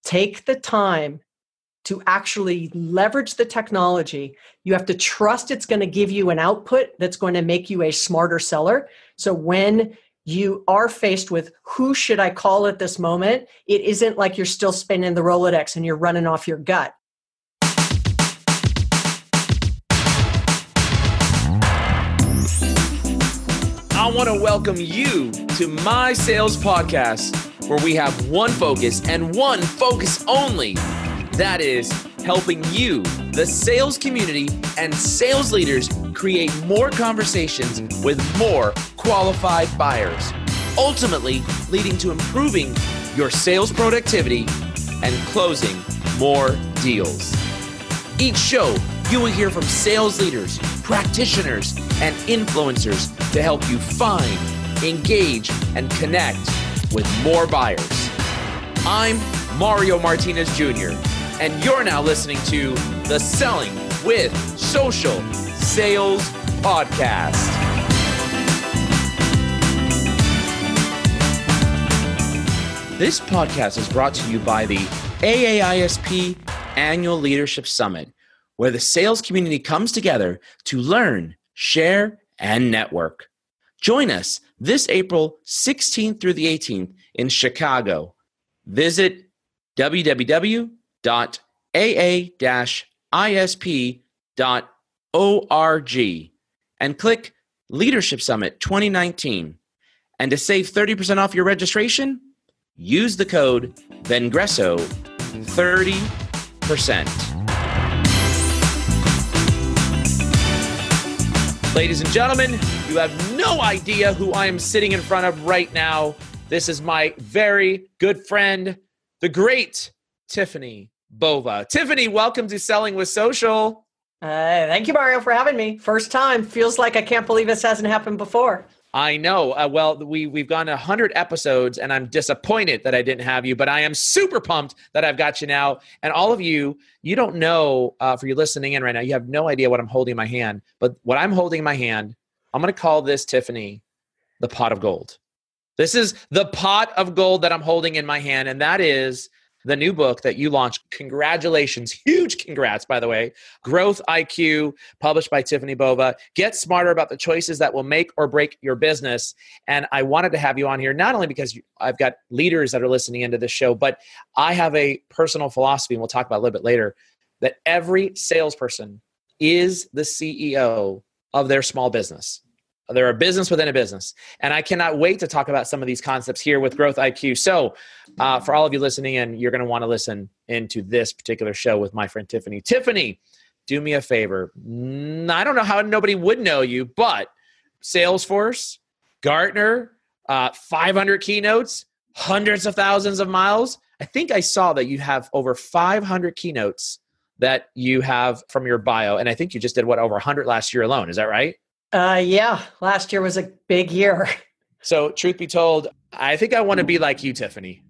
take the time to actually leverage the technology. You have to trust it's going to give you an output that's going to make you a smarter seller. So when you are faced with who should I call at this moment, it isn't like you're still spinning the Rolodex and you're running off your gut. I want to welcome you to my sales podcast, where we have one focus and one focus only. That is helping you, the sales community, and sales leaders create more conversations with more qualified buyers, ultimately leading to improving your sales productivity and closing more deals. Each show, you will hear from sales leaders, practitioners, and influencers to help you find, engage, and connect with more buyers. I'm Mario Martinez Jr., and you're now listening to the Selling with Social Sales Podcast. This podcast is brought to you by the AAISP Annual Leadership Summit, where the sales community comes together to learn, share, and network. Join us this April 16th through the 18th in Chicago. Visit www.aa-isp.org and click Leadership Summit 2019. And to save 30% off your registration, use the code VENGRESSO 30%. Ladies and gentlemen, you have no idea who I am sitting in front of right now. This is my very good friend, the great Tiffani Bova. Tiffani, welcome to Selling with Social. Thank you, Mario, for having me. First time. Feels like I can't believe this hasn't happened before. I know. Well, we've gone 100 episodes, and I'm disappointed that I didn't have you, but I am super pumped that I've got you now. And all of you, you don't know, for you listening in right now, you have no idea what I'm holding in my hand. But what I'm holding in my hand, I'm going to call this, Tiffani, the pot of gold. This is the pot of gold that I'm holding in my hand, and that is the new book that you launched. Congratulations. Huge congrats, by the way. Growth IQ, published by Tiffani Bova. Get smarter about the choices that will make or break your business. And I wanted to have you on here, not only because I've got leaders that are listening into this show, but I have a personal philosophy, and we'll talk about it a little bit later, that every salesperson is the CEO of their small business. They're a business within a business. And I cannot wait to talk about some of these concepts here with Growth IQ. So for all of you listening in, you're going to want to listen into this particular show with my friend Tiffani. Tiffani, do me a favor. I don't know how nobody would know you, but Salesforce, Gartner, 500 keynotes, hundreds of thousands of miles. I think I saw that you have over 500 keynotes that you have from your bio. And I think you just did, over 100 last year alone. Is that right? Yeah, last year was a big year. So truth be told, I think I want to be like you, Tiffani.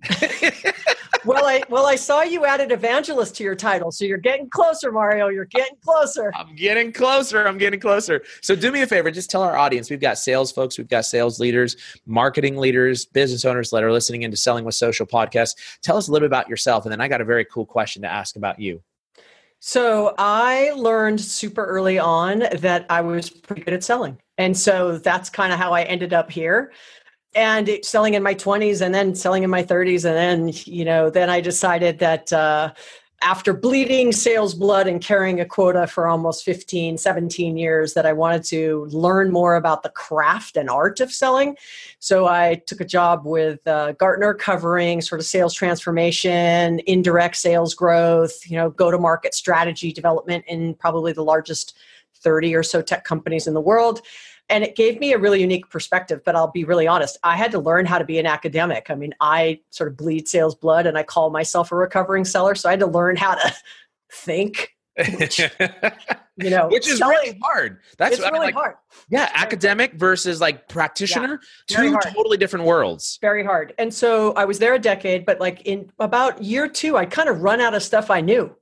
Well, I saw you added evangelist to your title. So you're getting closer, Mario. You're getting closer. I'm getting closer. So do me a favor. Just tell our audience, we've got sales folks, we've got sales leaders, marketing leaders, business owners that are listening into Selling with Social podcast. Tell us a little bit about yourself. And then I got a very cool question to ask about you. So I learned super early on that I was pretty good at selling. And so that's kind of how I ended up here. And selling in my 20s and then selling in my 30s. And then, then I decided that after bleeding sales blood and carrying a quota for almost 15, 17 years, that I wanted to learn more about the craft and art of selling. So I took a job with Gartner covering sort of sales transformation, indirect sales growth, go-to-market strategy development in probably the largest 30 or so tech companies in the world. And it gave me a really unique perspective, but I'll be really honest. I had to learn how to be an academic. I mean, I sort of bleed sales blood and I call myself a recovering seller. So I had to learn how to think, which is really hard. It's really hard. Yeah. Academic versus like practitioner, two totally different worlds. Very hard. And so I was there a decade, but like in about year 2, I kind of run out of stuff I knew.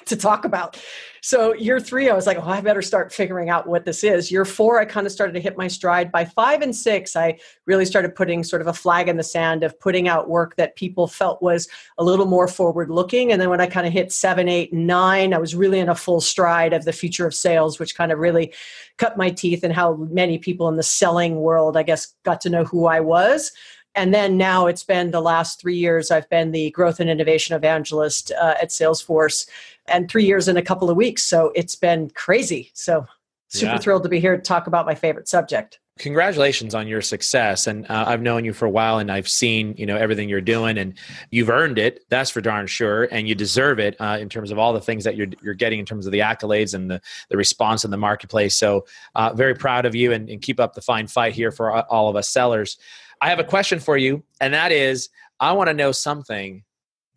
to talk about. So year 3, I was like, oh, I better start figuring out what this is. Year 4, I kind of started to hit my stride. By 5 and 6, I really started putting sort of a flag in the sand of putting out work that people felt was a little more forward looking. And then when I kind of hit 7, 8, and 9, I was really in a full stride of the future of sales, which kind of really cut my teeth and how many people in the selling world, I guess, got to know who I was. And then now it's been the last 3 years, I've been the growth and innovation evangelist at Salesforce, and 3 years in a couple of weeks. So it's been crazy. So super thrilled to be here to talk about my favorite subject. Congratulations on your success. And I've known you for a while, and I've seen, everything you're doing, and you've earned it. That's for darn sure. And you deserve it in terms of all the things that you're getting in terms of the accolades and the response in the marketplace. So very proud of you, and keep up the fine fight here for all of us sellers. I have a question for you, and that is, I want to know something.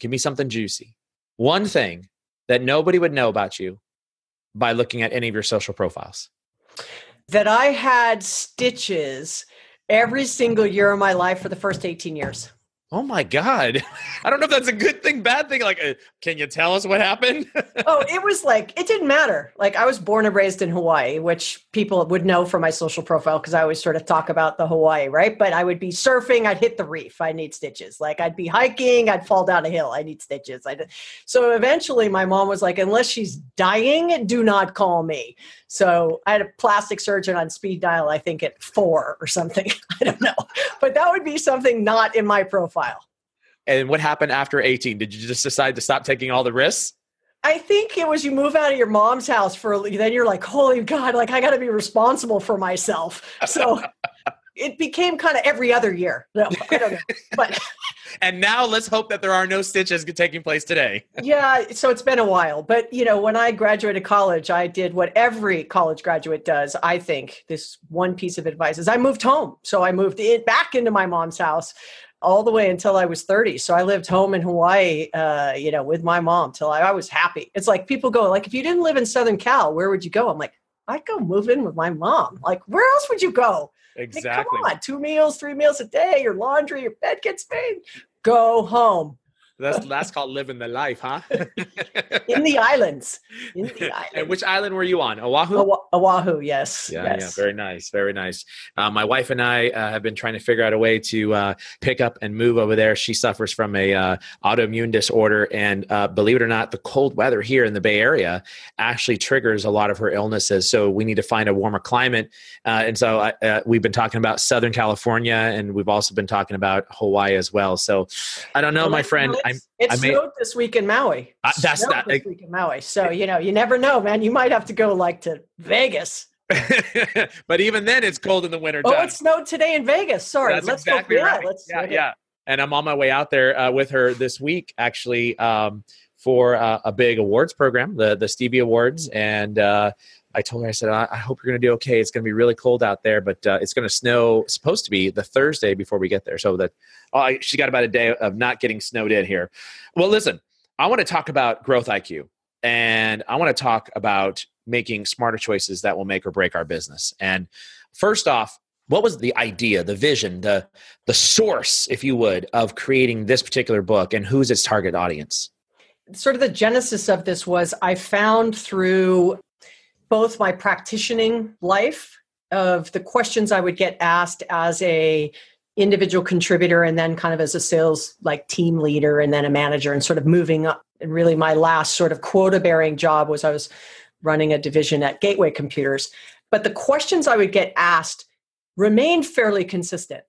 Give me something juicy. One thing that nobody would know about you by looking at any of your social profiles. That I had stitches every single year of my life for the first 18 years. Oh my God. I don't know if that's a good thing, bad thing. Like, can you tell us what happened? Oh, it was like, it didn't matter. Like, I was born and raised in Hawaii, which people would know from my social profile because I always sort of talk about the Hawaii, right? But I would be surfing, I'd hit the reef, I need stitches. Like, I'd be hiking, I'd fall down a hill, I need stitches. So eventually my mom was like, unless she's dying, do not call me. So I had a plastic surgeon on speed dial, I think at 4 or something. I don't know. But that would be something not in my profile. And what happened after 18? Did you just decide to stop taking all the risks? I think it was you move out of your mom's house then you're like, holy God, like I got to be responsible for myself. So it became kind of every other year. No, I don't know. But and now let's hope that there are no stitches taking place today. Yeah. So it's been a while. But, when I graduated college, I did what every college graduate does. I think this one piece of advice is I moved home. So I moved back into my mom's house all the way until I was 30. So I lived home in Hawaii, with my mom till I was happy. It's like people go like, if you didn't live in Southern Cal, where would you go? I'm like, I'd go move in with my mom. Like, where else would you go? Exactly. Like, come on, 2 meals, 3 meals a day, your laundry, your bed gets made. Go home. That's called living the life, huh? In the islands. And which island were you on? Oahu? Oahu, yes. Yeah, yes. Very nice. Very nice. My wife and I have been trying to figure out a way to pick up and move over there. She suffers from a autoimmune disorder. And believe it or not, the cold weather here in the Bay Area actually triggers a lot of her illnesses. So we need to find a warmer climate. And so we've been talking about Southern California, and we've also been talking about Hawaii as well. So I don't know, my friend. It snowed this week in Maui. This week in Maui. So, you never know, man. You might have to go like to Vegas. But even then it's cold in the winter. Oh, it snowed today in Vegas. Sorry. That's exactly right. Yeah. And I'm on my way out there with her this week, actually, for a big awards program, the Stevie Awards. And I told her, I said, I hope you're going to do okay. It's going to be really cold out there, but it's going to snow, supposed to be the Thursday before we get there. So that she got about a day of not getting snowed in here. Well, listen, I want to talk about growth IQ, and I want to talk about making smarter choices that will make or break our business. And first off, what was the idea, the vision, the source, if you would, of creating this particular book, and who's its target audience? Sort of the genesis of this was I found through both my practicing life of the questions I would get asked as a individual contributor, and then kind of as a sales team leader, and then a manager, and sort of moving up. And really my last sort of quota bearing job was I was running a division at Gateway Computers. But the questions I would get asked remained fairly consistent.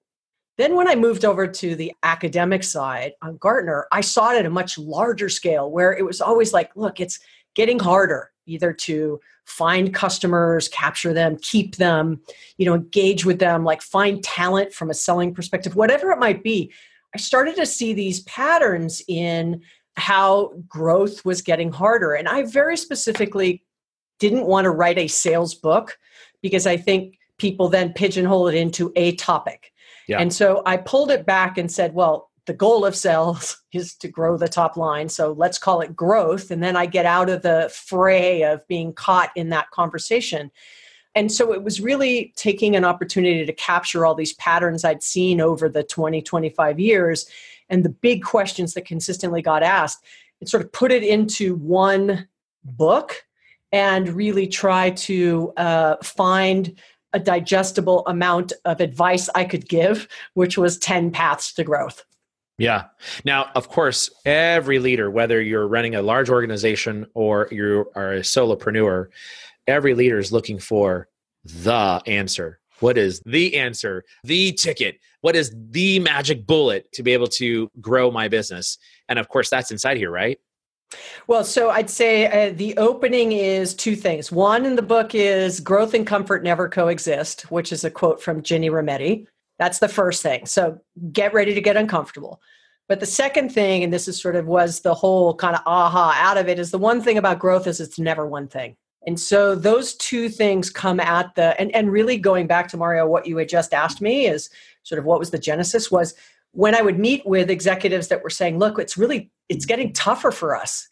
Then when I moved over to the academic side on Gartner, I saw it at a much larger scale, where it was always like, look, it's getting harder either to find customers, capture them, keep them, engage with them, find talent from a selling perspective, whatever it might be. I started to see these patterns in how growth was getting harder. And I very specifically didn't want to write a sales book because I think people then pigeonhole it into a topic. Yeah. And so I pulled it back and said, well, the goal of sales is to grow the top line. So let's call it growth. And then I get out of the fray of being caught in that conversation. And so it was really taking an opportunity to capture all these patterns I'd seen over the 20, 25 years and the big questions that consistently got asked, and sort of put it into one book and really try to find a digestible amount of advice I could give, which was 10 paths to growth. Yeah. Now, of course, every leader, whether you're running a large organization or you are a solopreneur, every leader is looking for the answer. What is the answer? The ticket? What is the magic bullet to be able to grow my business? And of course, that's inside here, right? Well, so I'd say the opening is two things. One in the book is growth and comfort never coexist, which is a quote from Ginny Rometty. That's the first thing. So get ready to get uncomfortable. But the second thing, and this is sort of was the whole kind of aha out of it, is the one thing about growth is it's never one thing. And so those two things come at and really going back to Mario, what you had just asked me is sort of what was the genesis was when I would meet with executives that were saying, look, it's getting tougher for us.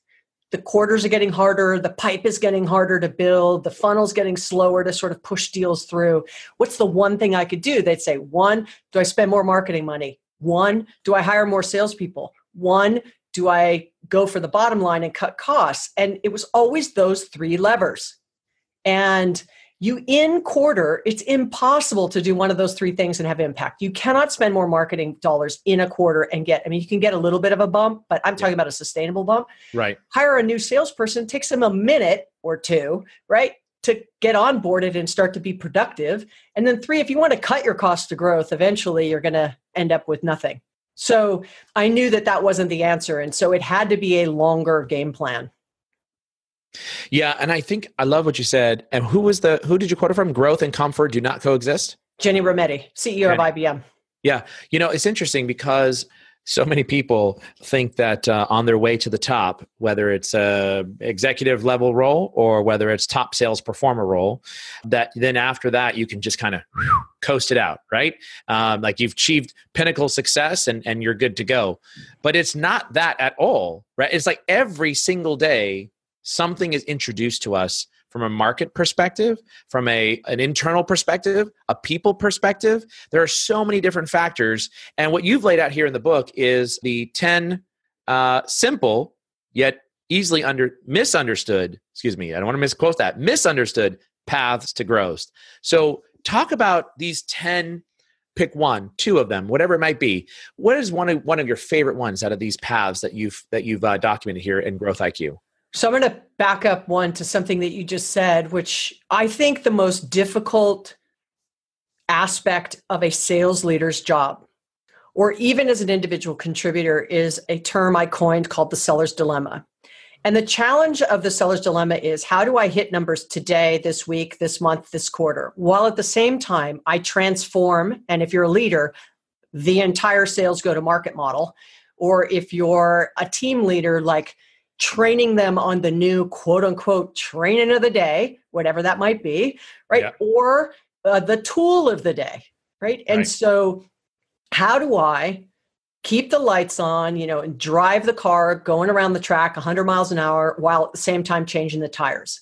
The quarters are getting harder. The pipe is getting harder to build. The funnel's getting slower to sort of push deals through. What's the one thing I could do? They'd say, one, do I spend more marketing money? One, do I hire more salespeople? One, do I go for the bottom line and cut costs? And it was always those three levers. And in quarter, it's impossible to do one of those three things and have impact. You cannot spend more marketing dollars in a quarter and you can get a little bit of a bump, but I'm talking about a sustainable bump. Right. Hire a new salesperson, takes them a minute or two, right, to get onboarded and start to be productive. And then three, if you want to cut your cost to growth, eventually you're going to end up with nothing. So I knew that wasn't the answer. And so it had to be a longer game plan. Yeah. And I think I love what you said. And who did you quote it from? Growth and comfort do not coexist? Ginny Rometty, CEO of IBM. Yeah. It's interesting because so many people think that on their way to the top, whether it's a executive level role or whether it's top sales performer role, that then after that, you can just kind of coast it out, right? Like you've achieved pinnacle success and you're good to go. But it's not that at all, right? It's like every single day, something is introduced to us from a market perspective, from an internal perspective, a people perspective. There are so many different factors. And what you've laid out here in the book is the 10 simple yet easily misunderstood, I don't want to misquote that, misunderstood paths to growth. So talk about these 10, pick one, two of them, whatever it might be. What is one of your favorite ones out of these paths that you've documented here in Growth IQ? So I'm going to back up one to something that you just said, which I think the most difficult aspect of a sales leader's job, or even as an individual contributor, is a term I coined called the seller's dilemma. And the challenge of the seller's dilemma is, how do I hit numbers today, this week, this month, this quarter, while at the same time I transform, and if you're a leader, the entire sales go-to-market model, or if you're a team leader, like training them on the new quote unquote training of the day, whatever that might be, right? Yeah. Or the tool of the day, right? And so how do I keep the lights on, and drive the car going around the track 100 miles an hour while at the same time changing the tires?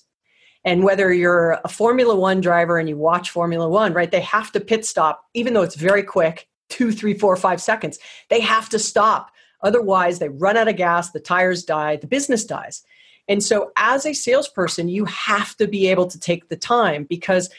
And whether you're a Formula One driver and you watch Formula One, right? They have to pit stop, even though it's very quick, 2, 3, 4, 5 seconds. They have to stop. Otherwise, they run out of gas, the tires die, the business dies. And so as a salesperson, you have to be able to take the time, because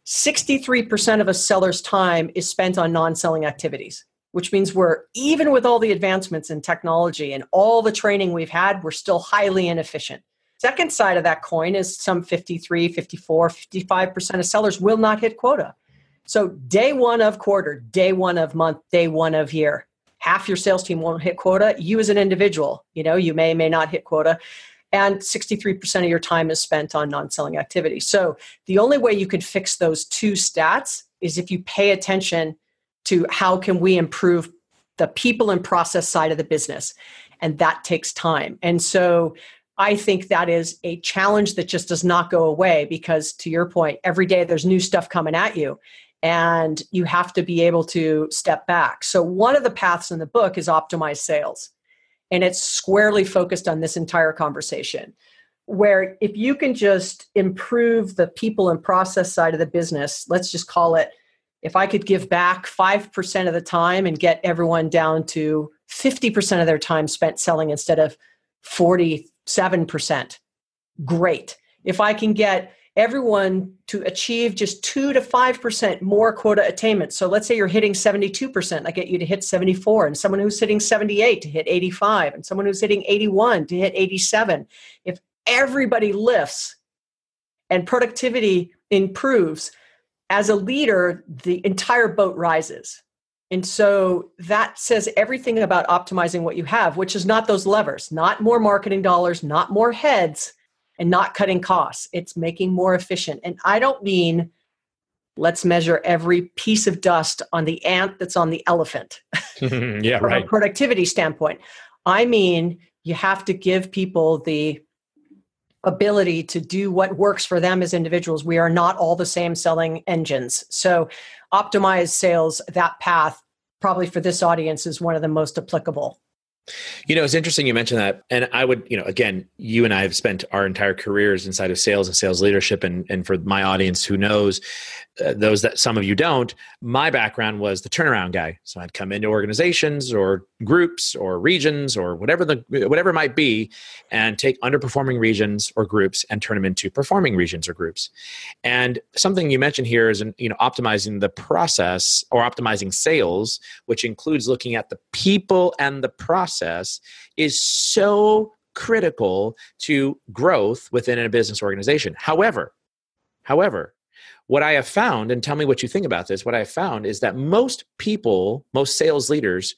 63% of a seller's time is spent on non-selling activities, which means even with all the advancements in technology and all the training we've had, we're still highly inefficient. Second side of that coin is some 53, 54, 55% of sellers will not hit quota. So day one of quarter, day one of month, day one of year, half your sales team won't hit quota. You as an individual, you may not hit quota. And 63% of your time is spent on non-selling activity. So the only way you can fix those two stats is if you pay attention to how can we improve the people and process side of the business. And that takes time. And so I think that is a challenge that just does not go away, because to your point, every day there's new stuff coming at you. And you have to be able to step back. So one of the paths in the book is optimize sales. And it's squarely focused on this entire conversation, where if you can just improve the people and process side of the business, let's just call it, if I could give back 5% of the time and get everyone down to 50% of their time spent selling instead of 47%, great. If I can get everyone to achieve just 2 to 5% more quota attainment. So let's say you're hitting 72%, I get you to hit 74, and someone who's hitting 78 to hit 85, and someone who's hitting 81 to hit 87. If everybody lifts and productivity improves, as a leader, the entire boat rises. And so that says everything about optimizing what you have, which is not those levers, not more marketing dollars, not more heads, and not cutting costs. It's making more efficient. And I don't mean let's measure every piece of dust on the ant that's on the elephant Yeah, from right. a productivity standpoint. I mean, you have to give people the ability to do what works for them as individuals. We are not all the same selling engines. So optimize sales, that path, probably for this audience is one of the most applicable. It's interesting you mentioned that. And I would, again, you and I have spent our entire careers inside of sales and sales leadership. And for my audience who knows, those that some of you don't, my background was the turnaround guy. So I'd come into organizations or groups or regions or whatever it might be, and take underperforming regions or groups and turn them into performing regions or groups. And something you mentioned here is, optimizing the process or optimizing sales, which includes looking at the people and the process, is so critical to growth within a business organization. However, what I have found, and tell me what you think about this, what I have found is that most people, most sales leaders,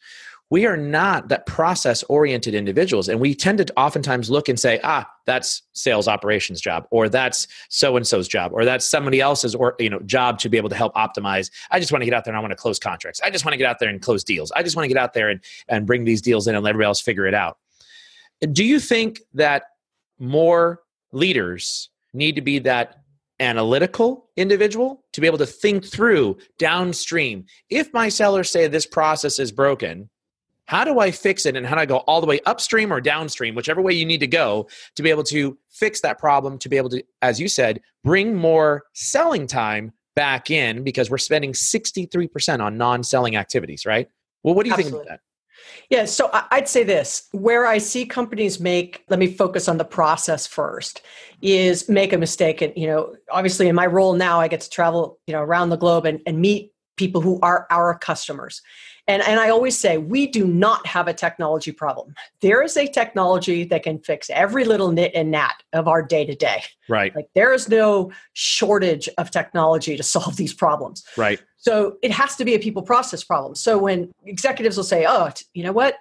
we are not that process-oriented individuals. And we tend to oftentimes look and say, that's sales operations job, or that's so-and-so's job, or that's somebody else's job to be able to help optimize. I just want to get out there and I want to close contracts. I just want to get out there and close deals. I just want to get out there and bring these deals in and let everybody else figure it out. Do you think that more leaders need to be that analytical individual to be able to think through downstream? If my sellers say this process is broken, how do I fix it? And how do I go all the way upstream or downstream, whichever way you need to go, to be able to fix that problem, to be able to, as you said, bring more selling time back in, because we're spending 63% on non-selling activities, right? Well, what do you think about that? Yeah, so I'd say this, where I see companies let me focus on the process first, is make a mistake. And, obviously in my role now, I get to travel, around the globe and meet people who are our customers. And I always say, we do not have a technology problem. There is a technology that can fix every little nit and gnat of our day to day. Right. Like there is no shortage of technology to solve these problems. Right. So it has to be a people process problem. So when executives will say, you know what?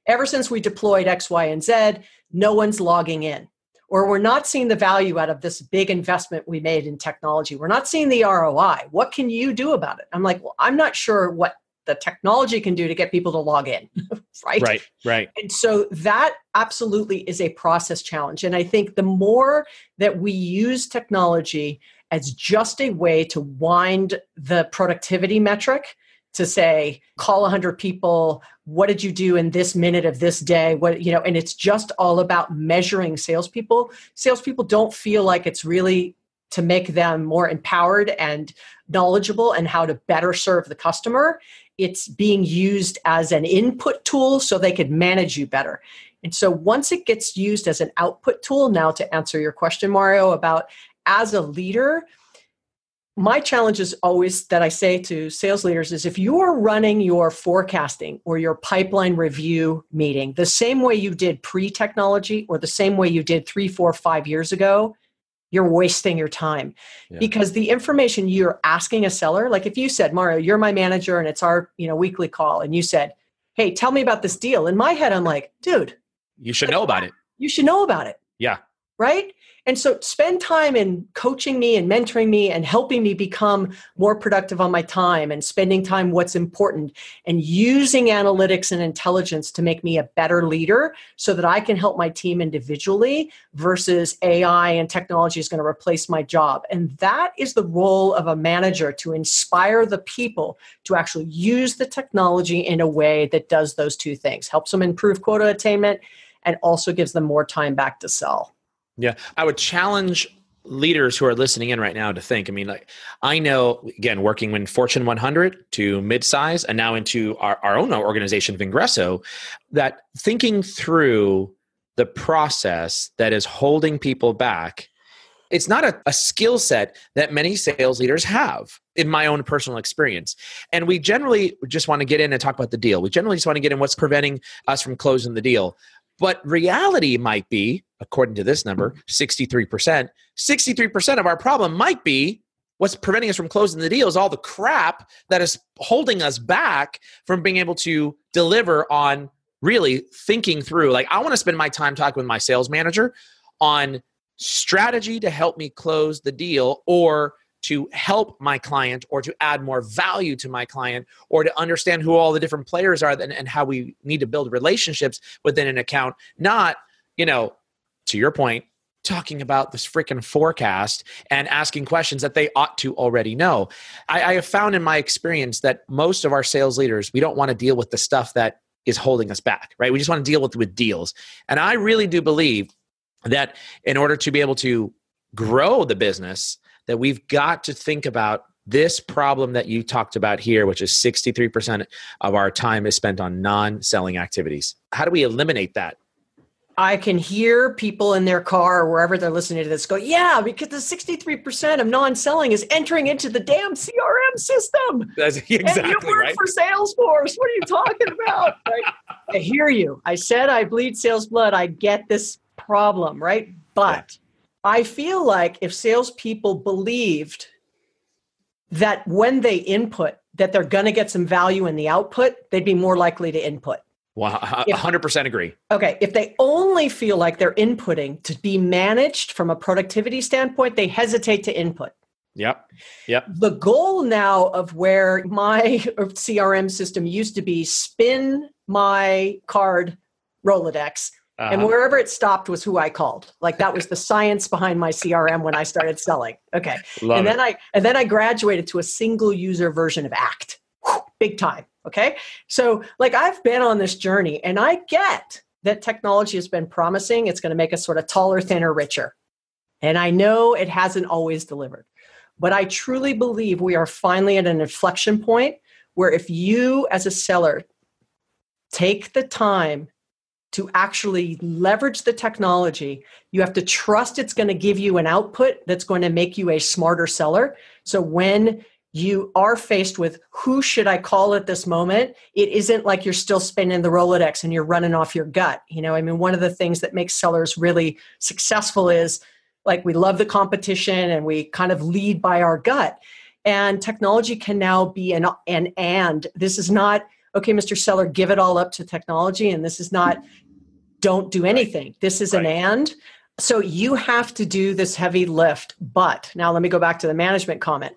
Ever since we deployed X, Y, and Z, no one's logging in. Or we're not seeing the value out of this big investment we made in technology. We're not seeing the ROI. What can you do about it? I'm like, well, I'm not sure what the technology can do to get people to log in, right? Right. And so that absolutely is a process challenge. And I think the more that we use technology as just a way to wind the productivity metric, to say, call 100 people, what did you do in this minute of this day? And it's just all about measuring salespeople. Salespeople don't feel like it's really to make them more empowered and knowledgeable and how to better serve the customer. It's being used as an input tool so they could manage you better. And so once it gets used as an output tool, now to answer your question, Mario, about as a leader, my challenge is always that I say to sales leaders is, if you're running your forecasting or your pipeline review meeting the same way you did pre-technology or the same way you did 3, 4, 5 years ago, you're wasting your time. Yeah. Because the information you're asking a seller, like if you said, Mario, you're my manager and it's our weekly call, and you said, hey, tell me about this deal. In my head, I'm like, dude, you should know about it. You should know about it. Yeah. Right? And so spend time in coaching me and mentoring me and helping me become more productive on my time, and spending time what's important, and using analytics and intelligence to make me a better leader so that I can help my team individually, versus AI and technology is going to replace my job. And that is the role of a manager, to inspire the people to actually use the technology in a way that does those two things, helps them improve quota attainment and also gives them more time back to sell. Yeah, I would challenge leaders who are listening in right now to think. I mean, like, I know, again, working in Fortune 100 to midsize and now into our own organization, Vingresso, that thinking through the process that is holding people back. It's not a skill set that many sales leaders have, in my own personal experience. And we generally just want to get in and talk about the deal. We generally just want to get in what's preventing us from closing the deal. But reality might be, according to this number, 63%. 63% of our problem might be what's preventing us from closing the deal is all the crap that is holding us back from being able to deliver on really thinking through. Like, I want to spend my time talking with my sales manager on strategy to help me close the deal, or to help my client, or to add more value to my client, or to understand who all the different players are and how we need to build relationships within an account. Not, to your point, talking about this freaking forecast and asking questions that they ought to already know. I have found in my experience that most of our sales leaders, we don't want to deal with the stuff that is holding us back, right? We just want to deal with deals. And I really do believe that in order to be able to grow the business, that we've got to think about this problem that you talked about here, which is 63% of our time is spent on non-selling activities. How do we eliminate that? I can hear people in their car or wherever they're listening to this go, yeah, because the 63% of non-selling is entering into the damn CRM system. That's exactly and you work right. for Salesforce. What are you talking about? Right? I hear you. I said I bleed sales blood. I get this problem, right? But I feel like if salespeople believed that when they input, that they're going to get some value in the output, they'd be more likely to input. Well, 100% agree. Okay. If they only feel like they're inputting to be managed from a productivity standpoint, they hesitate to input. Yep. The goal now of where my CRM system used to be, spin my card Rolodex, and wherever it stopped was who I called. Like, that was the science behind my CRM when I started selling. Okay. And then I graduated to a single user version of ACT. Big time. Okay. So like, I've been on this journey, and I get that technology has been promising. It's going to make us sort of taller, thinner, richer. And I know it hasn't always delivered, but I truly believe we are finally at an inflection point where if you as a seller take the time to actually leverage the technology, you have to trust it's going to give you an output that's going to make you a smarter seller. So when you are faced with who should I call at this moment, it isn't like you're still spinning the Rolodex and you're running off your gut. One of the things that makes sellers really successful is, like, we love the competition and we kind of lead by our gut. And technology can now be and this is not, okay, Mr. Seller, give it all up to technology. And this is not, don't do anything. Right. This is an and. So you have to do this heavy lift. But now let me go back to the management comment.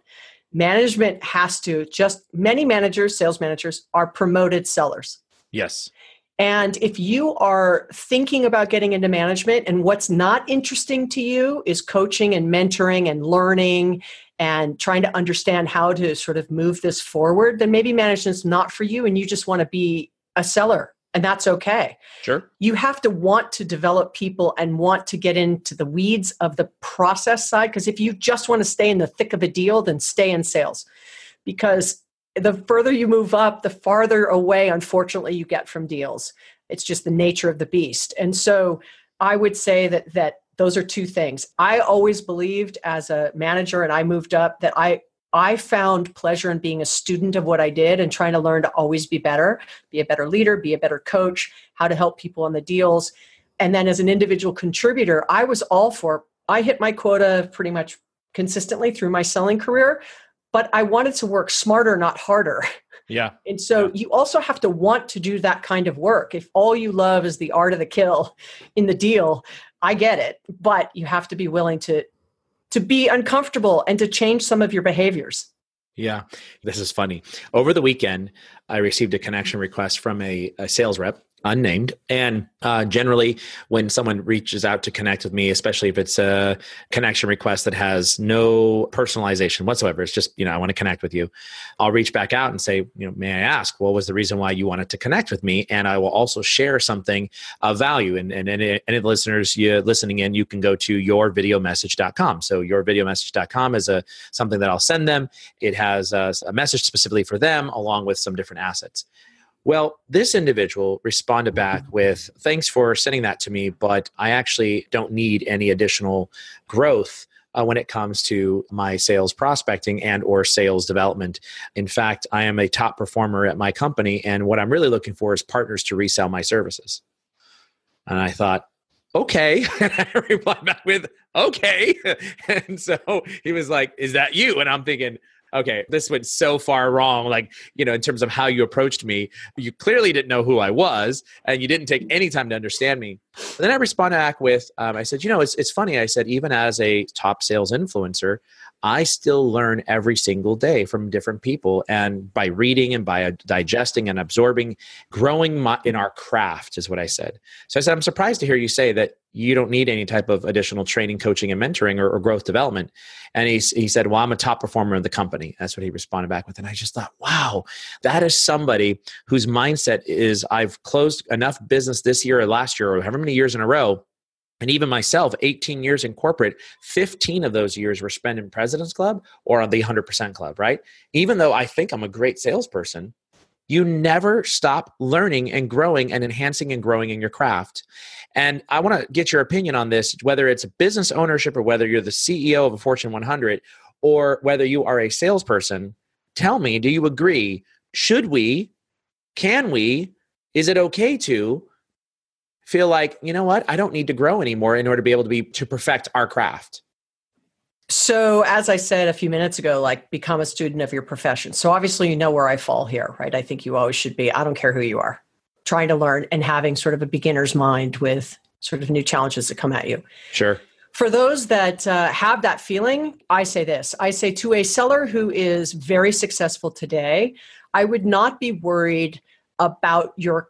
Management has to many managers, sales managers, are promoted sellers. Yes. And if you are thinking about getting into management and what's not interesting to you is coaching and mentoring and learning and trying to understand how to sort of move this forward, then maybe management's not for you and you just want to be a seller, and that's okay. Sure. You have to want to develop people and want to get into the weeds of the process side, because if you just want to stay in the thick of a deal, then stay in sales. Because the further you move up, the farther away, unfortunately, you get from deals. It's just the nature of the beast. And so I would say that those are two things. I always believed as a manager, and I moved up, that I found pleasure in being a student of what I did and trying to learn to always be a better leader, be a better coach, how to help people on the deals. And then as an individual contributor, I hit my quota pretty much consistently through my selling career, but I wanted to work smarter, not harder. Yeah. And so you also have to want to do that kind of work. If all you love is the art of the kill in the deal, I get it, but you have to be willing to be uncomfortable and to change some of your behaviors. Yeah, this is funny. Over the weekend, I received a connection request from a sales rep, unnamed. And generally, when someone reaches out to connect with me, especially if it's a connection request that has no personalization whatsoever, it's just, I want to connect with you, I'll reach back out and say, may I ask, what was the reason why you wanted to connect with me? And I will also share something of value. And any of the listeners listening in, you can go to yourvideomessage.com. So yourvideomessage.com is something that I'll send them. It has a message specifically for them, along with some different assets. Well, this individual responded back with, thanks for sending that to me, but I actually don't need any additional growth when it comes to my sales prospecting and or sales development. In fact, I am a top performer at my company, and what I'm really looking for is partners to resell my services. And I thought, okay. And I replied back with, okay. And so he was like, is that you? And I'm thinking, okay, this went so far wrong. Like, in terms of how you approached me, you clearly didn't know who I was and you didn't take any time to understand me. And then I responded back with, I said, it's funny. I said, even as a top sales influencer, I still learn every single day from different people, and by reading and by digesting and absorbing, growing in our craft is what I said. So I said, I'm surprised to hear you say that you don't need any type of additional training, coaching, and mentoring or growth development. And he said, well, I'm a top performer of the company. That's what he responded back with. And I just thought, wow, that is somebody whose mindset is, I've closed enough business this year or last year or however many years in a row. And even myself, 18 years in corporate, 15 of those years were spent in President's Club or on the 100% Club, right? Even though I think I'm a great salesperson, you never stop learning and growing and enhancing and growing in your craft. And I want to get your opinion on this, whether it's business ownership or whether you're the CEO of a Fortune 100 or whether you are a salesperson. Tell me, do you agree? Should we? Can we? Is it okay to feel like, you know what, I don't need to grow anymore in order to be able to perfect our craft? So as I said a few minutes ago, like, become a student of your profession. So obviously, you know where I fall here, right? I think you always should be. I don't care who you are, trying to learn and having sort of a beginner's mind with sort of new challenges that come at you. Sure. For those that have that feeling, I say this. I say to a seller who is very successful today, I would not be worried about your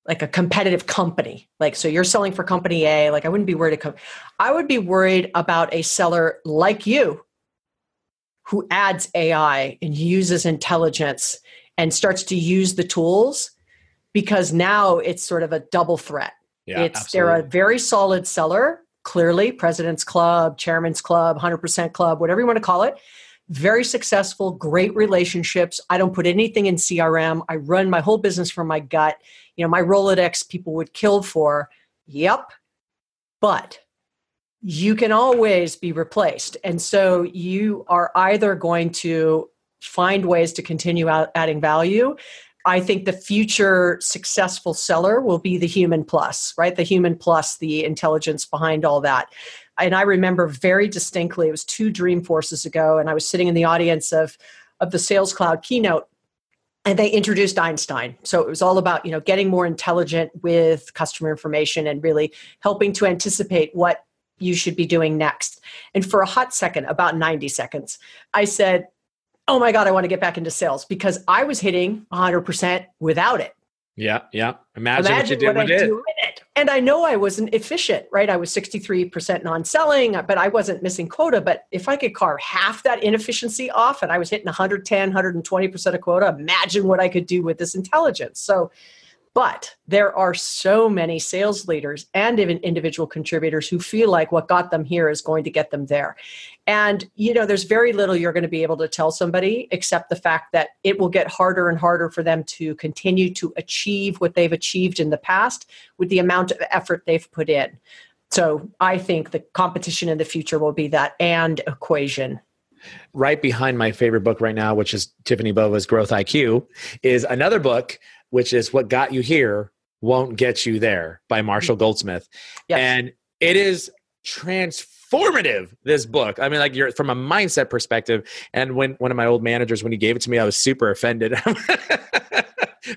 like a competitive company. Like, so you're selling for company A, like I wouldn't be worried. I would be worried about a seller like you who adds AI and uses intelligence and starts to use the tools, because now it's sort of a double threat. Yeah, They're a very solid seller, clearly, President's Club, Chairman's Club, 100% Club, whatever you want to call it. Very successful, great relationships. I don't put anything in CRM. I run my whole business from my gut. My Rolodex people would kill for. Yep. But you can always be replaced. And so you are either going to find ways to continue adding value. I think the future successful seller will be the human plus, right? The human plus the intelligence behind all that. And I remember very distinctly, it was 2 Dreamforces ago, and I was sitting in the audience of the Sales Cloud keynote, and they introduced Einstein. So it was all about, getting more intelligent with customer information and really helping to anticipate what you should be doing next. And for a hot second, about 90 seconds, I said, oh my God, I want to get back into sales, because I was hitting 100% without it. Yeah. Imagine what you did with it. And I know I wasn't efficient, right? I was 63% non-selling, but I wasn't missing quota. But if I could carve half that inefficiency off and I was hitting 110, 120% of quota, imagine what I could do with this intelligence. But there are so many sales leaders and even individual contributors who feel like what got them here is going to get them there. And, there's very little you're going to be able to tell somebody except the fact that it will get harder and harder for them to continue to achieve what they've achieved in the past with the amount of effort they've put in. So I think the competition in the future will be that and equation. Right behind my favorite book right now, which is Tiffani Bova's Growth IQ, is another book, which is What Got You Here Won't Get You There by Marshall Goldsmith. Yes. And it is transformative, this book. I mean, like, you're from a mindset perspective. And when one of my old managers, when he gave it to me, I was super offended.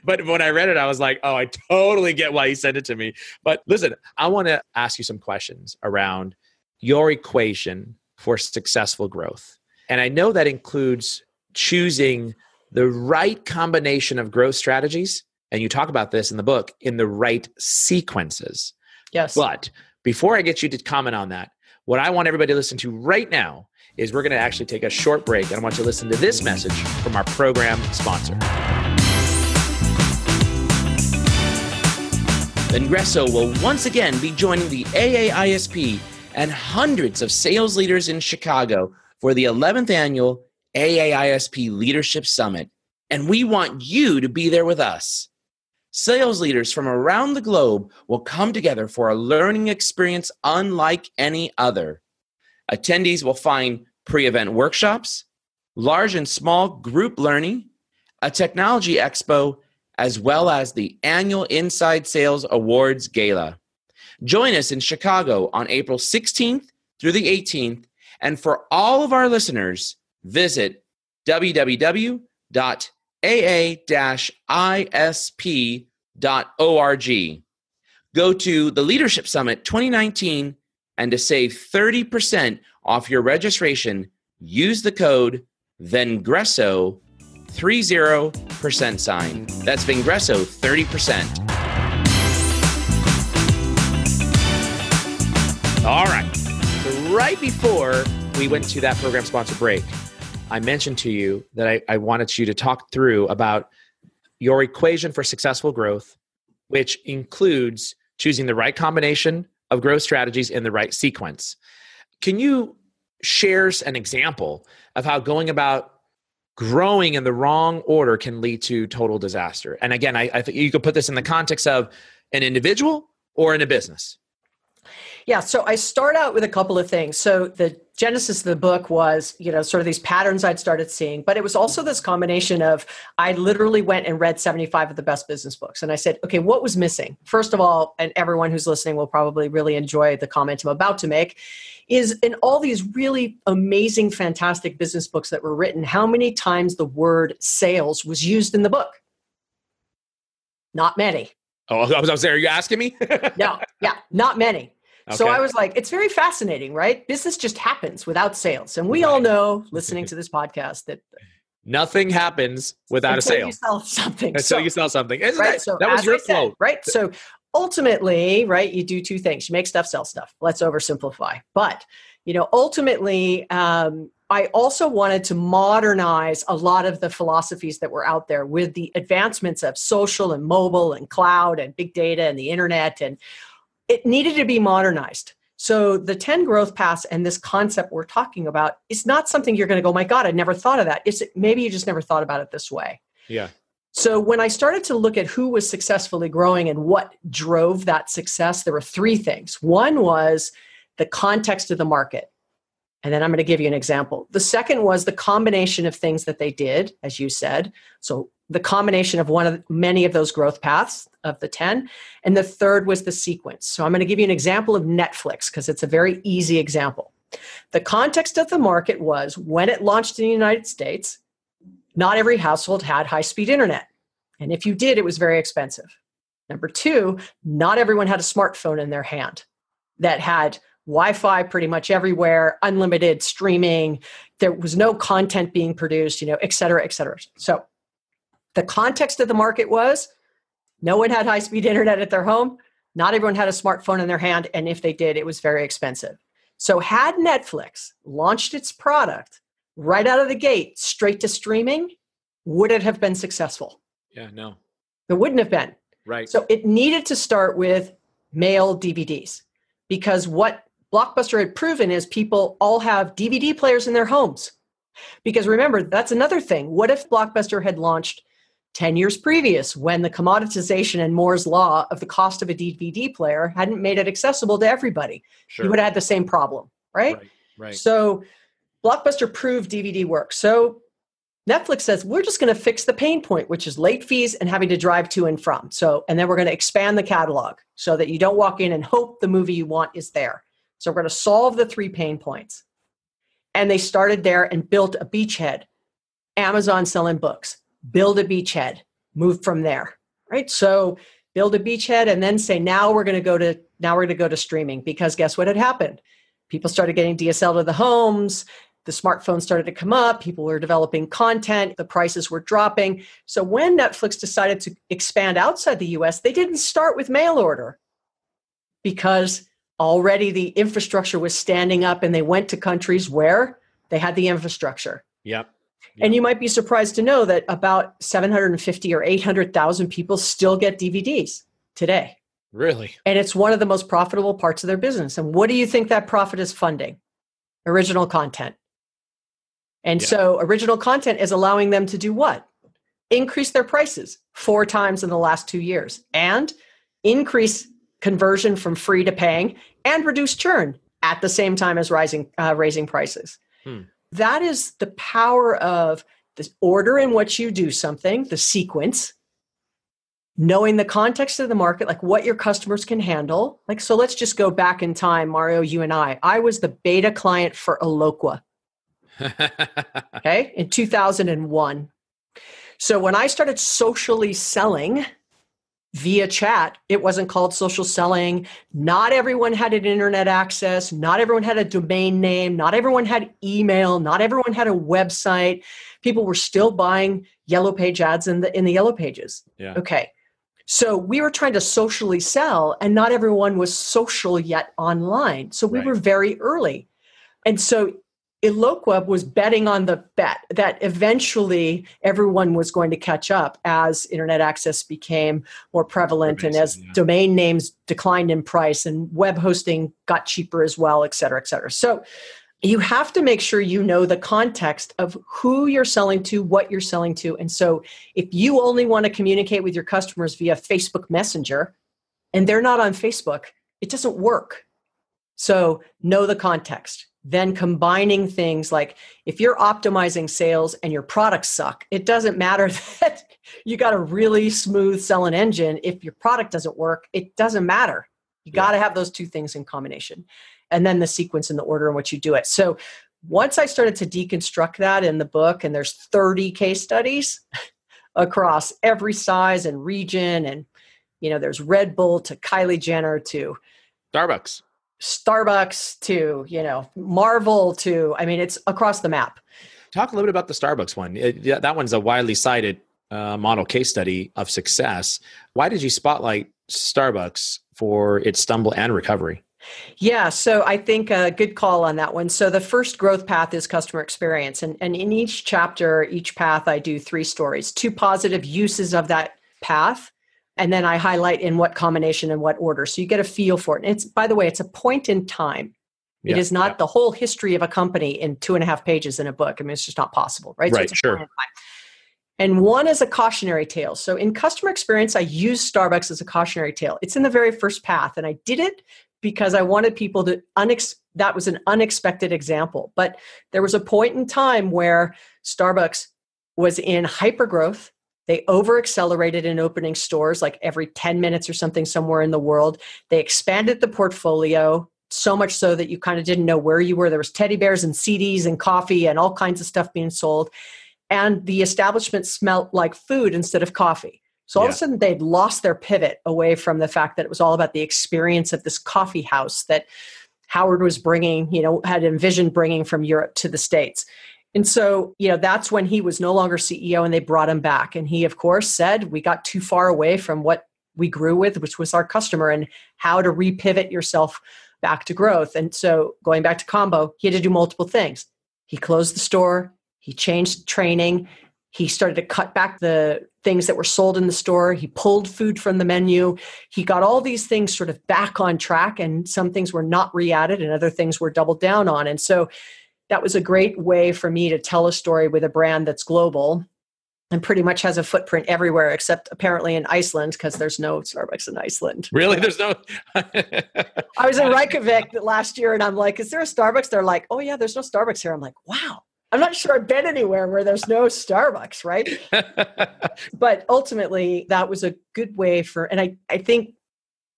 But when I read it, I was like, oh, I totally get why he sent it to me. But listen, I want to ask you some questions around your equation for successful growth. And I know that includes choosing the right combination of growth strategies, and you talk about this in the book, in the right sequences. Yes. But before I get you to comment on that, what I want everybody to listen to right now is we're going to actually take a short break, and I want you to listen to this message from our program sponsor. Ingresso will once again be joining the AAISP and hundreds of sales leaders in Chicago for the 11th annual AAISP Leadership Summit, and we want you to be there with us. Sales leaders from around the globe will come together for a learning experience unlike any other. Attendees will find pre-event workshops, large and small group learning, a technology expo, as well as the annual Inside Sales Awards Gala. Join us in Chicago on April 16th through the 18th. And for all of our listeners, visit www.aa-isp.org. Go to the Leadership Summit 2019, and to save 30% off your registration, use the code VENGRESSO 30% sign. That's Vengresso 30%. All right. So right before we went to that program sponsor break, I mentioned to you that I wanted you to talk through about your equation for successful growth, which includes choosing the right combination of growth strategies in the right sequence. Can you share an example of how going about growing in the wrong order can lead to total disaster? And again, I think you could put this in the context of an individual or in a business. Yeah. So I start out with a couple of things. So the genesis of the book was, sort of these patterns I'd started seeing, but it was also this combination of, I literally went and read 75 of the best business books. And I said, okay, what was missing? First of all, and everyone who's listening will probably really enjoy the comment I'm about to make, is in all these really amazing, fantastic business books that were written, how many times the word sales was used in the book? Not many. Oh, I was there. Are you asking me? No, yeah, not many. Okay. So I was like, it's very fascinating, right? Business just happens without sales. And we all know, listening to this podcast, that nothing happens without a sale. You sell something. Until you sell something. Right? That was your quote. Right? So ultimately, right, you do two things. You make stuff, sell stuff. Let's oversimplify. But, ultimately, I also wanted to modernize a lot of the philosophies that were out there with the advancements of social and mobile and cloud and big data and the internet, and it needed to be modernized. So the 10 growth paths and this concept we're talking about is not something you're going to go, my God, I never thought of that. Maybe you just never thought about it this way. Yeah. So when I started to look at who was successfully growing and what drove that success, there were three things. One was the context of the market. And then I'm going to give you an example. The second was the combination of things that they did, as you said. So the combination of one of many of those growth paths of the 10. And the third was the sequence. So I'm going to give you an example of Netflix because it's a very easy example. The context of the market was when it launched in the United States, not every household had high-speed internet. And if you did, it was very expensive. Number two, not everyone had a smartphone in their hand that had Wi-Fi pretty much everywhere, unlimited streaming. There was no content being produced, et cetera, et cetera. So the context of the market was no one had high-speed internet at their home. Not everyone had a smartphone in their hand. And if they did, it was very expensive. So had Netflix launched its product right out of the gate, straight to streaming, would it have been successful? Yeah, no. It wouldn't have been. Right. So it needed to start with mail DVDs because what Blockbuster had proven is people all have DVD players in their homes. Because remember, that's another thing. What if Blockbuster had launched 10 years previous when the commoditization and Moore's law of the cost of a DVD player hadn't made it accessible to everybody? Sure. You would have had the same problem, right? Right. So Blockbuster proved DVD works. So Netflix says, we're just going to fix the pain point, which is late fees and having to drive to and from. And then we're going to expand the catalog so that you don't walk in and hope the movie you want is there. So we're going to solve the three pain points. And they started there and built a beachhead. Amazon selling books, build a beachhead, move from there, right? So build a beachhead and then say, now we're going to go to streaming, because guess what had happened? People started getting DSL to the homes. The smartphones started to come up. People were developing content. The prices were dropping. So when Netflix decided to expand outside the US, they didn't start with mail order because already the infrastructure was standing up and they went to countries where they had the infrastructure. Yep. And you might be surprised to know that about 750 or 800,000 people still get DVDs today. Really? And it's one of the most profitable parts of their business. And what do you think that profit is funding? Original content. And so original content is allowing them to do what? Increase their prices. 4 times in the last 2 years, and increase conversion from free to paying and reduce churn at the same time as raising prices. That is the power of this order in which you do something, the sequence, knowing the context of the market, like what your customers can handle. Like, so let's just go back in time, Mario, you and I was the beta client for Eloqua, okay, in 2001. So when I started socially selling via chat, it wasn't called social selling. Not everyone had an internet access. Not everyone had a domain name. Not everyone had email. Not everyone had a website. People were still buying Yellow Page ads in the Yellow Pages. Yeah. Okay. So we were trying to socially sell, and not everyone was social yet online. So we were very early. And so Eloqua was betting on the bet that eventually everyone was going to catch up as internet access became more prevalent and as domain names declined in price and web hosting got cheaper as well, et cetera, et cetera. So you have to make sure you know the context of who you're selling to, what you're selling to. And so if you only want to communicate with your customers via Facebook Messenger and they're not on Facebook, it doesn't work. So know the context. Then combining things like if you're optimizing sales and your products suck, it doesn't matter that you got a really smooth selling engine. If your product doesn't work, it doesn't matter. You got to have those two things in combination. And then the sequence and the order in which you do it. So once I started to deconstruct that in the book, and there's 30 case studies across every size and region. And, there's Red Bull to Kylie Jenner to Starbucks to, Marvel to, it's across the map. Talk a little bit about the Starbucks one. That one's a widely cited model case study of success. Why did you spotlight Starbucks for its stumble and recovery? Yeah, so I think a good call on that one. So the first growth path is customer experience. And in each chapter, each path, I do 3 stories, 2 positive uses of that path. And then I highlight in what combination and what order. So you get a feel for it. And it's, by the way, it's a point in time. It is not the whole history of a company in 2.5 pages in a book. It's just not possible, right? Right, so it's a point in time. And one is a cautionary tale. So in customer experience, I use Starbucks as a cautionary tale. It's in the very first path. And I did it because I wanted people to, that was an unexpected example. But there was a point in time where Starbucks was in hypergrowth. They over-accelerated in opening stores like every 10 minutes or something somewhere in the world. They expanded the portfolio so much so that you kind of didn't know where you were. There was teddy bears and CDs and coffee and all kinds of stuff being sold. And the establishment smelled like food instead of coffee. So all of a sudden they'd lost their pivot away from the fact that it was all about the experience of this coffee house that Howard was bringing, had envisioned bringing from Europe to the States. And so, that's when he was no longer CEO and they brought him back. And he, of course, said, we got too far away from what we grew with, which was our customer, and how to repivot yourself back to growth. And so going back to Combo, he had to do multiple things. He closed the store. He changed training. He started to cut back the things that were sold in the store. He pulled food from the menu. He got all these things sort of back on track, and some things were not re-added and other things were doubled down on. And so that was a great way for me to tell a story with a brand that's global and pretty much has a footprint everywhere except apparently in Iceland, because there's no Starbucks in Iceland. Really? There's no... I was in Reykjavik last year and I'm like, is there a Starbucks? They're like, oh yeah, there's no Starbucks here. I'm like, wow. I'm not sure I've been anywhere where there's no Starbucks, right? But ultimately, that was a good way and I think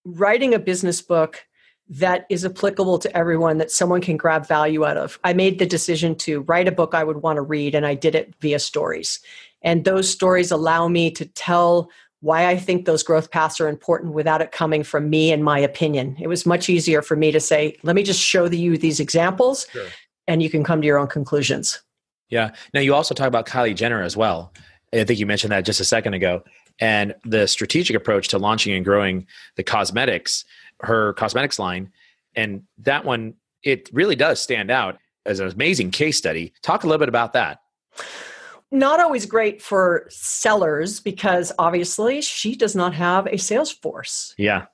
writing a business book that is applicable to everyone, that someone can grab value out of. I made the decision to write a book I would want to read, and I did it via stories. And those stories allow me to tell why I think those growth paths are important without it coming from me and my opinion. It was much easier for me to say, let me just show you these examples. Sure. And you can come to your own conclusions. Yeah. Now, you also talk about Kylie Jenner as well. I think you mentioned that just a second ago. And the strategic approach to launching and growing her cosmetics line. And that one, it really does stand out as an amazing case study. Talk a little bit about that. Not always great for sellers because obviously she does not have a Salesforce. Yeah.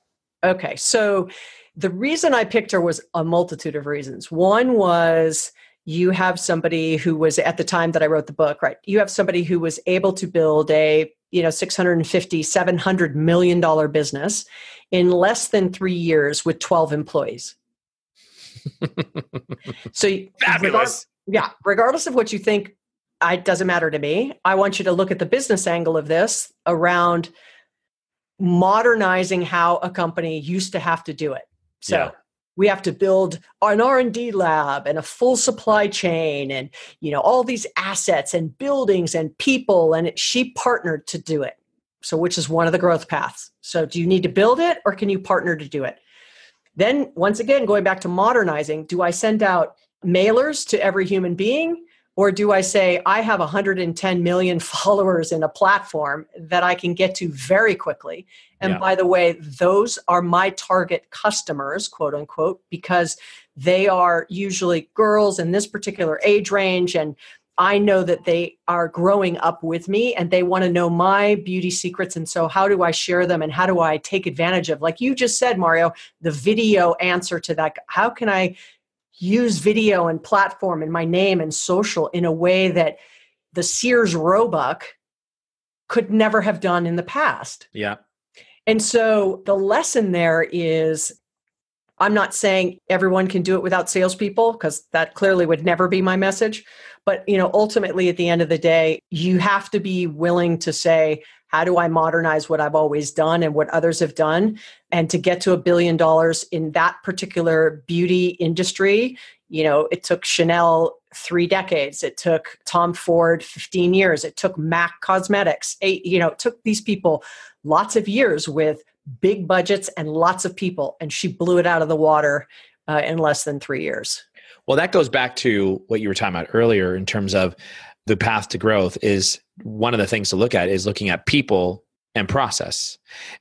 Okay. So the reason I picked her was a multitude of reasons. One was you have somebody who was, at the time that I wrote the book, right? You have somebody who was able to build a $650, $700 million business in less than 3 years with 12 employees. So Fabulous. regardless of what you think, it doesn't matter to me. I want you to look at the business angle of this around modernizing how a company used to have to do it. So we have to build an R&D lab and a full supply chain and, all these assets and buildings and people. And she partnered to do it. So which is one of the growth paths. So do you need to build it or can you partner to do it? Then once again, going back to modernizing, do I send out mailers to every human being? Or do I say, I have 110 million followers in a platform that I can get to very quickly? And by the way, those are my target customers, quote unquote, because they are usually girls in this particular age range. And I know that they are growing up with me and they want to know my beauty secrets. And so how do I share them and how do I take advantage of, like you just said, Mario, the video answer to that? How can I use video and platform and my name and social in a way that the Sears Roebuck could never have done in the past? Yeah. And so the lesson there is, I'm not saying everyone can do it without salespeople, because that clearly would never be my message. But, ultimately at the end of the day, you have to be willing to say, how do I modernize what I've always done and what others have done? And to get to $1 billion in that particular beauty industry, it took Chanel 3 decades. It took Tom Ford 15 years. It took MAC Cosmetics. It took these people lots of years with big budgets and lots of people. And she blew it out of the water in less than 3 years. Well, that goes back to what you were talking about earlier in terms of the path to growth. Is one of the things to look at is looking at people and process.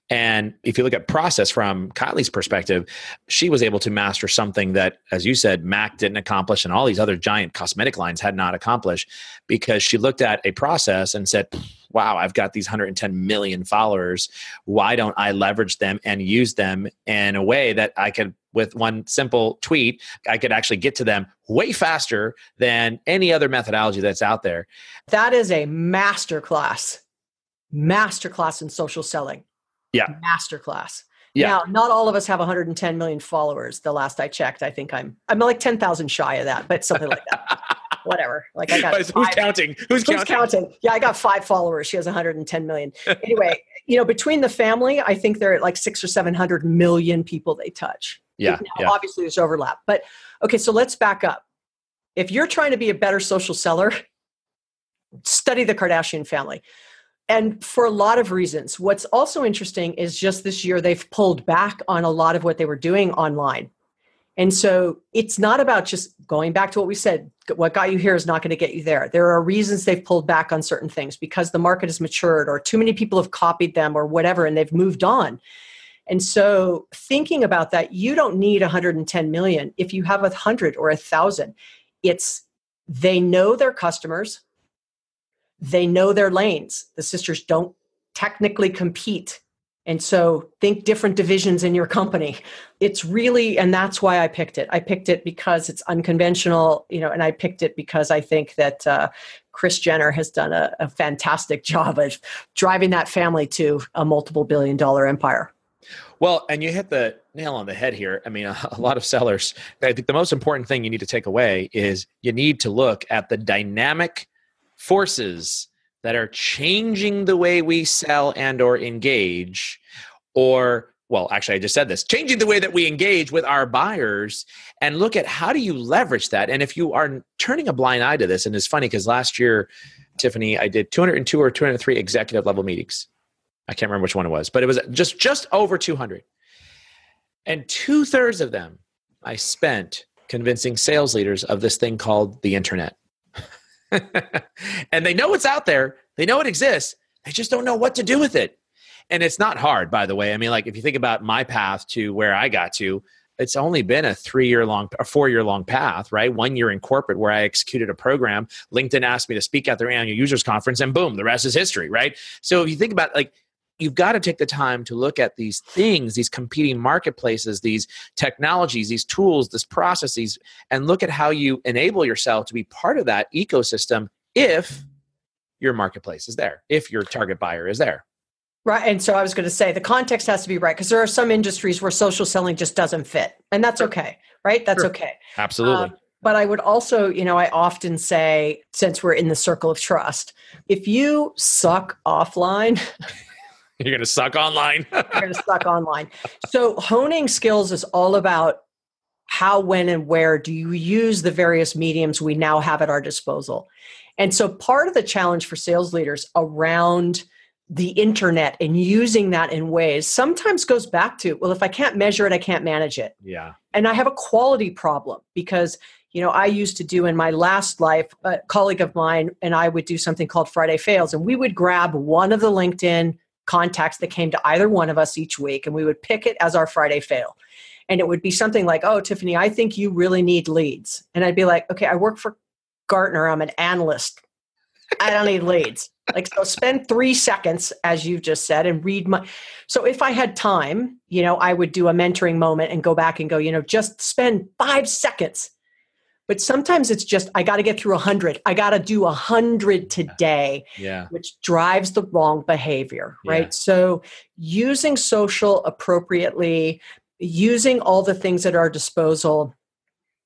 And if you look at process from Kylie's perspective, she was able to master something that, as you said, MAC didn't accomplish and all these other giant cosmetic lines had not accomplished, because she looked at a process and said, wow, I've got these 110 million followers. Why don't I leverage them and use them in a way that I could, with one simple tweet, I could actually get to them way faster than any other methodology that's out there. That is a masterclass in social selling. Yeah. Masterclass. Yeah. Now, not all of us have 110 million followers. The last I checked, I think I'm like 10,000 shy of that, but something like that. Whatever. Like I got Who's counting? Who's counting? Yeah, I got 5 followers. She has 110 million. Anyway, between the family, I think they're at like 600 or 700 million people they touch. Yeah. Now, obviously there's overlap, but okay. So let's back up. If you're trying to be a better social seller, study the Kardashian family. And for a lot of reasons. What's also interesting is just this year, they've pulled back on a lot of what they were doing online. And so it's not about just going back to what we said, what got you here is not going to get you there. There are reasons they've pulled back on certain things because the market has matured or too many people have copied them or whatever, and they've moved on. And so thinking about that, you don't need 110 million. If you have 100 or 1,000, they know their customers. They know their lanes. The sisters don't technically compete. And so think different divisions in your company. It's really, and that's why I picked it. I picked it because it's unconventional, and I picked it because I think that Kris Jenner has done a fantastic job of driving that family to a multiple billion-dollar empire. Well, and you hit the nail on the head here. I mean, a lot of sellers, I think the most important thing you need to take away is you need to look at the dynamic forces that are changing the way we sell and or engage, or, well, actually, I just said this, changing the way that we engage with our buyers, and look at how do you leverage that. And if you are turning a blind eye to this, and it's funny because last year, Tiffani, I did 202 or 203 executive level meetings. I can't remember which one it was, but it was just over 200. And 2/3 of them I spent convincing sales leaders of this thing called the internet. And they know it's out there. They know it exists. They just don't know what to do with it. And it's not hard, by the way. I mean, like if you think about my path to where I got to, it's only been a 4-year-long path, right? 1 year in corporate where I executed a program. LinkedIn asked me to speak at their annual users conference, and boom, the rest is history, right? So if you think about you've got to take the time to look at these things, these competing marketplaces, these technologies, these tools, these processes, and look at how you enable yourself to be part of that ecosystem if your marketplace is there, if your target buyer is there. Right. And so I was going to say the context has to be right, because there are some industries where social selling just doesn't fit. And that's okay. Right. That's okay. Absolutely. But I would also, I often say, since we're in the circle of trust, if you suck offline, you're going to suck online. you're going to suck online. So honing skills is all about how, when, and where do you use the various mediums we now have at our disposal. And so part of the challenge for sales leaders around the internet and using that in ways sometimes goes back to, well, if I can't measure it, I can't manage it. Yeah. And I have a quality problem because, I used to do in my last life, a colleague of mine and I would do something called Friday Fails. And we would grab one of the LinkedIn contacts that came to either one of us each week, and we would pick it as our Friday fail. And it would be something like, oh, Tiffani, I think you really need leads. And I'd be like, okay, I work for Gartner. I'm an analyst. I don't need leads. So spend 3 seconds, as you just said, and read so if I had time, I would do a mentoring moment and go back and go, just spend 5 seconds. But sometimes it's just, I got to get through 100. I got to do 100 today, which drives the wrong behavior, right? Yeah. So using social appropriately, using all the things at our disposal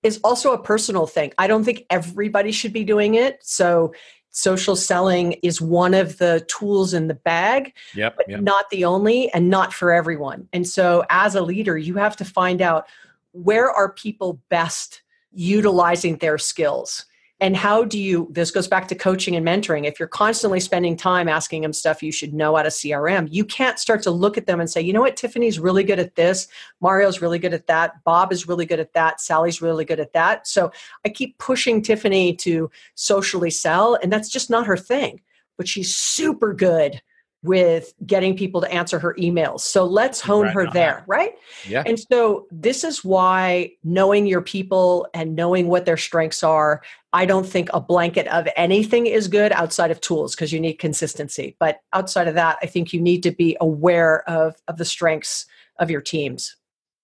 is also a personal thing. I don't think everybody should be doing it. So social selling is one of the tools in the bag, but not the only, and not for everyone. And so as a leader, you have to find out, where are people best utilizing their skills? And how do you, this goes back to coaching and mentoring. If you're constantly spending time asking them stuff you should know out of CRM, you can't start to look at them and say, you know what, Tiffany's really good at this. Mario's really good at that. Bob is really good at that. Sally's really good at that. So I keep pushing Tiffani to socially sell, and that's just not her thing. But she's super good with getting people to answer her emails. So let's hone her there, right? Yeah. And so this is why knowing your people and knowing what their strengths are, I don't think a blanket of anything is good outside of tools, because you need consistency. But outside of that, I think you need to be aware of the strengths of your teams.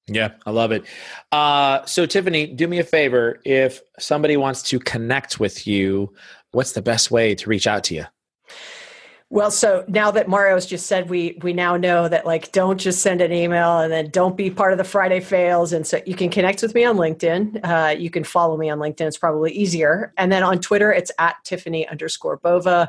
Yeah, I love it. So Tiffani, do me a favor. If somebody wants to connect with you, what's the best way to reach out to you? Well, so now that Mario's just said, we now know that, don't just send an email, and then don't be part of the Friday fails. And so you can connect with me on LinkedIn. You can follow me on LinkedIn. It's probably easier. And then on Twitter, it's at Tiffani_Bova.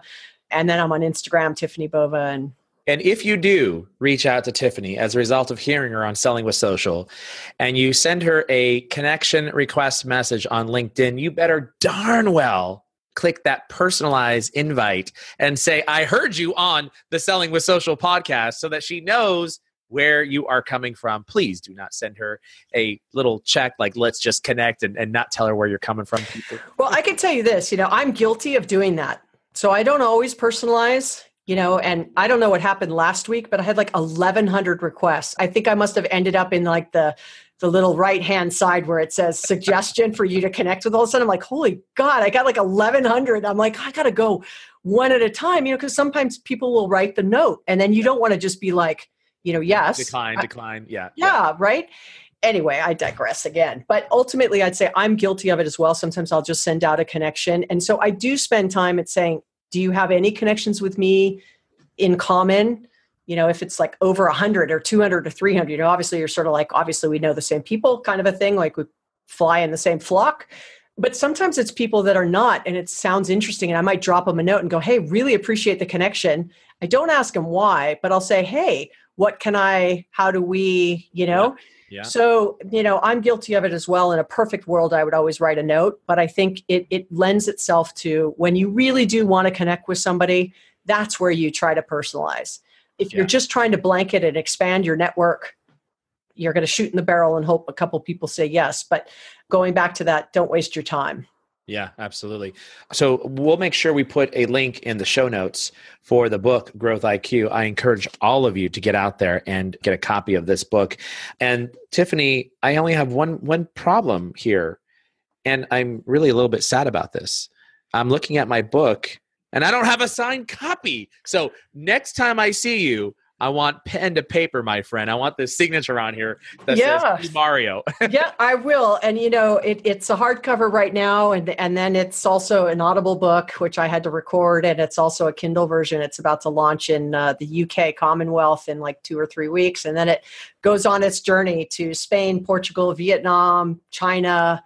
And then I'm on Instagram, Tiffani Bova. And if you do reach out to Tiffani as a result of hearing her on Selling with Social, and you send her a connection request message on LinkedIn, you better darn well click that personalized invite and say, I heard you on the Selling with Social podcast, so that she knows where you are coming from. Please do not send her a little check like, let's just connect, and not tell her where you're coming from. Well, I can tell you this, I'm guilty of doing that. So I don't always personalize, and I don't know what happened last week, but I had 1,100 requests. I think I must have ended up in the little right-hand side where it says suggestion for you to connect with. All of a sudden, I'm like, holy God, I got 1,100. I'm like, I got to go one at a time, because sometimes people will write the note, and then you don't want to just be like, yes. Decline. Yeah, right? Anyway, I digress again. But ultimately, I'd say I'm guilty of it as well. Sometimes I'll just send out a connection. And so I do spend time at saying, do you have any connections with me in common? If it's over 100 or 200 or 300, obviously you're sort of obviously we know the same people kind of a thing, we fly in the same flock. But sometimes it's people that are not, and it sounds interesting, and I might drop them a note and go, hey, really appreciate the connection. I don't ask them why, but I'll say, hey, how do we, Yeah. So, I'm guilty of it as well. In a perfect world, I would always write a note, but I think it lends itself to, when you really do want to connect with somebody, that's where you try to personalize. If you're just trying to blanket and expand your network, you're going to shoot in the barrel and hope a couple people say yes. But going back to that, don't waste your time. Yeah, absolutely. So we'll make sure we put a link in the show notes for the book, Growth IQ. I encourage all of you to get out there and get a copy of this book. And Tiffani, I only have one problem here, and I'm really a little bit sad about this. I'm looking at my book, and I don't have a signed copy. So next time I see you, I want pen to paper, my friend. I want the signature on here that says Mario. Yeah, I will. And it's a hardcover right now, and then it's also an Audible book, which I had to record, and it's also a Kindle version. It's about to launch in the UK Commonwealth in like 2 or 3 weeks, and then it goes on its journey to Spain, Portugal, Vietnam, China.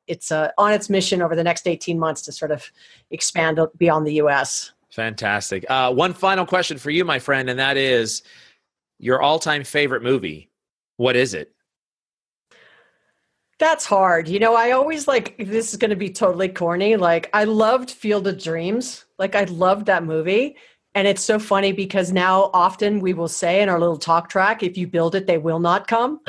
It's on its mission over the next 18 months to sort of expand beyond the US. Fantastic. One final question for you, my friend, and that is your all-time favorite movie. What is it? That's hard. I always this is going to be totally corny. I loved Field of Dreams. I loved that movie. And it's so funny because now often we will say in our little talk track, if you build it, they will not come.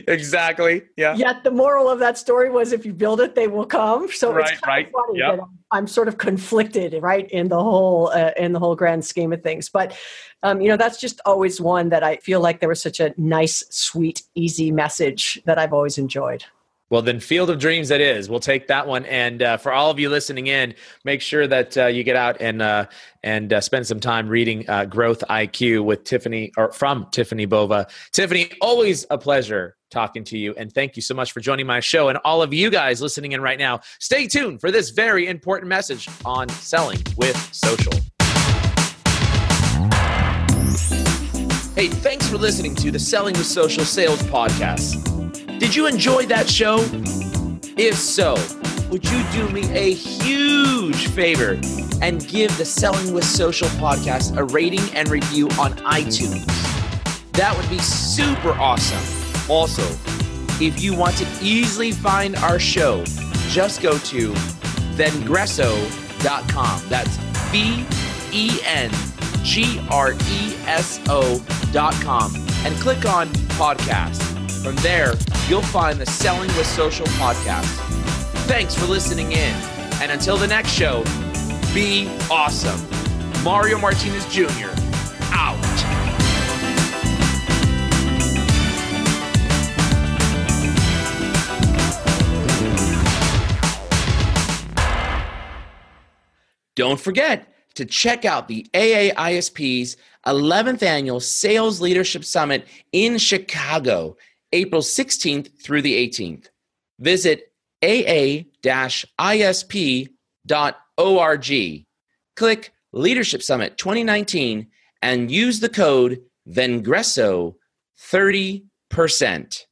Exactly. Yeah. Yet the moral of that story was if you build it, they will come. So it's kind of funny that I'm sort of conflicted, right, in the whole grand scheme of things. But that's just always one that I feel like there was such a nice, sweet, easy message that I've always enjoyed. Well, then Field of Dreams it is. We'll take that one. And for all of you listening in, make sure that you get out and spend some time reading Growth IQ with from Tiffani Bova. Tiffani, always a pleasure talking to you. And thank you so much for joining my show. And all of you guys listening in right now, stay tuned for this very important message on selling with social. Hey, thanks for listening to the Selling with Social Sales Podcast. Did you enjoy that show? If so, would you do me a huge favor and give the Selling with Social podcast a rating and review on iTunes? That would be super awesome. Also, if you want to easily find our show, just go to vengresso.com. That's VENGRESO.com and click on podcast. From there, you'll find the Selling with Social podcast. Thanks for listening in. And until the next show, be awesome. Mario Martinez Jr. out. Don't forget to check out the AAISP's 11th Annual Sales Leadership Summit in Chicago, April 16th through the 18th. Visit aa-isp.org. Click Leadership Summit 2019 and use the code VENGRESO 30%.